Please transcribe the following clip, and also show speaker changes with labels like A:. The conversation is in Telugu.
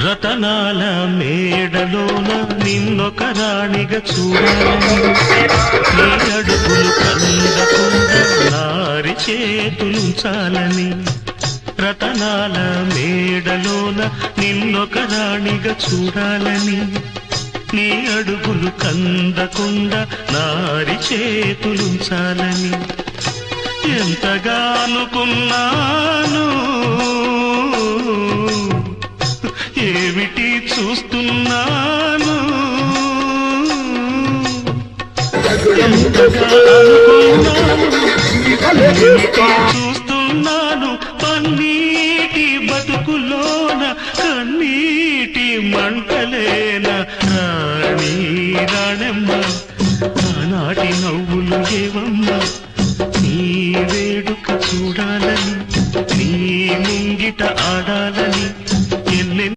A: రతనాల మేడలోన నిన్నొక రాణిగా చూడాలని నీ అడుగులు కందకుండా నారి చేతులుంచాలని రతనాల మేడలోన నిన్నొక రాణిగా చూడాలని నీ అడుగులు కందకుండా నారి చేతులుంచాలని ఎంతగా అనుకున్నాను ఏమిటి చూస్తున్నాను ఎంతగా అనుకున్నాను ఏమిటి చూస్తున్నాను పన్నీటి బతుకులోన కన్నీటి మంటలేన రాణి రాణమ్మ ఆనాటి నవ్వులు ఏవమ్మ నీ వేడుక చూడాలని నీ ముంగిట ఆడాలని